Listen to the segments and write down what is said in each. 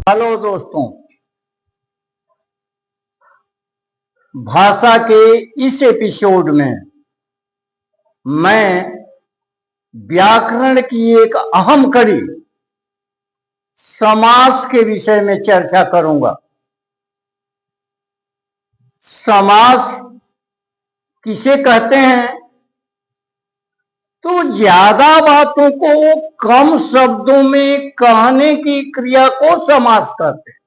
Hello दोस्तों, भाषा के इस एपिसोड में मैं व्याकरण की एक अहम कड़ी समास के विषय में चर्चा करूंगा। समास किसे कहते हैं? तो ज्यादा बातों को कम शब्दों में कहने की क्रिया को समास कहते हैं।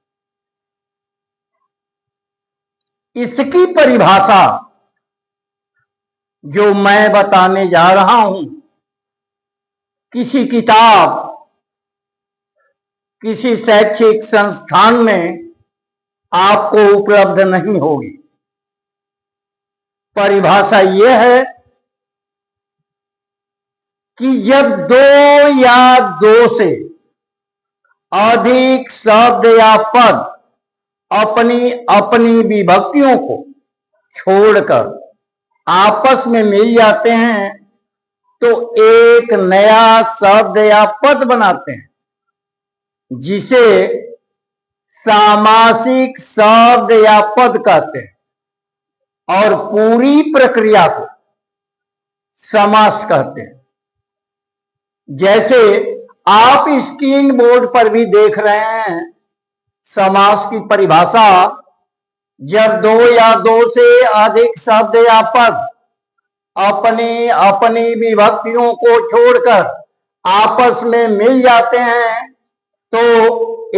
इसकी परिभाषा जो मैं बताने जा रहा हूं, किसी किताब, किसी शैक्षिक संस्थान में आपको उपलब्ध नहीं होगी। परिभाषा यह है कि जब दो या दो से अधिक शब्द या पद अपनी अपनी विभक्तियों को छोड़कर आपस में मिल जाते हैं तो एक नया शब्द या पद बनाते हैं, जिसे सामासिक शब्द या पद कहते हैं, और पूरी प्रक्रिया को समास कहते हैं। जैसे आप स्क्रीन बोर्ड पर भी देख रहे हैं, समास की परिभाषा जब दो या दो से अधिक शब्द या पद अपनी अपनी विभक्तियों को छोड़कर आपस में मिल जाते हैं तो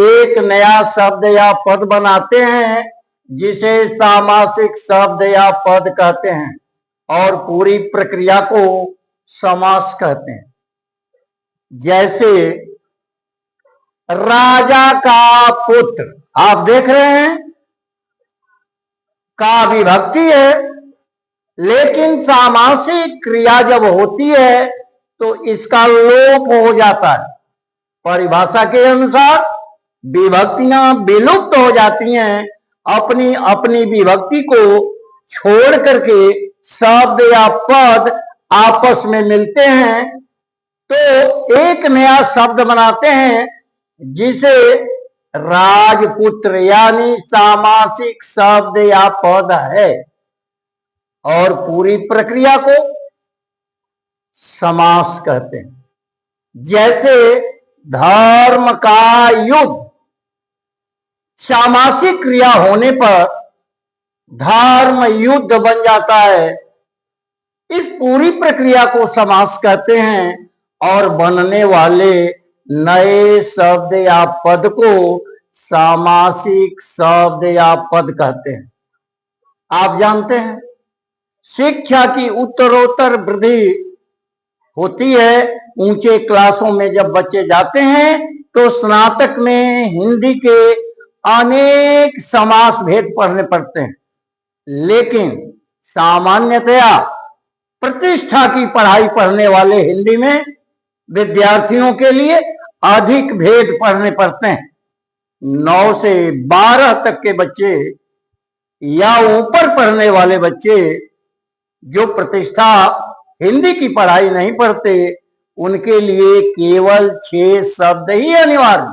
एक नया शब्द या पद बनाते हैं, जिसे सामासिक शब्द या पद कहते हैं, और पूरी प्रक्रिया को समास कहते हैं। जैसे राजा का पुत्र, आप देख रहे हैं, का विभक्ति है, लेकिन सामासिक क्रिया जब होती है तो इसका लोप हो जाता है। परिभाषा के अनुसार विभक्तियां विलुप्त हो जाती हैं। अपनी अपनी विभक्ति को छोड़ करके शब्द या पद आपस में मिलते हैं तो एक नया शब्द बनाते हैं, जिसे राजपुत्र यानी सामासिक शब्द या पद है, और पूरी प्रक्रिया को समास कहते हैं। जैसे धर्म का युद्ध, सामासिक क्रिया होने पर धर्म युद्ध बन जाता है। इस पूरी प्रक्रिया को समास कहते हैं, और बनने वाले नए शब्द या पद को सामासिक शब्द या पद कहते हैं। आप जानते हैं, शिक्षा की उत्तरोत्तर वृद्धि होती है। ऊंचे क्लासों में जब बच्चे जाते हैं तो स्नातक में हिंदी के अनेक समास भेद पढ़ने पड़ते हैं, लेकिन सामान्यतया प्रतिष्ठा की पढ़ाई पढ़ने वाले हिंदी में विद्यार्थियों के लिए अधिक भेद पढ़ने पड़ते हैं। 9 से 12 तक के बच्चे या ऊपर पढ़ने वाले बच्चे जो प्रतिष्ठा हिंदी की पढ़ाई नहीं पढ़ते, उनके लिए केवल 6 शब्द ही अनिवार्य,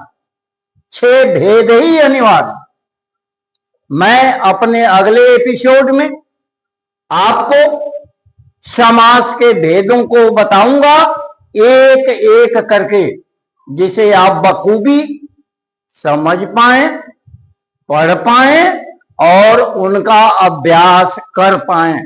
6 भेद ही अनिवार्य। मैं अपने अगले एपिसोड में आपको समास के भेदों को बताऊंगा, एक एक करके, जिसे आप बखूबी समझ पाएं, पढ़ पाएं और उनका अभ्यास कर पाएं।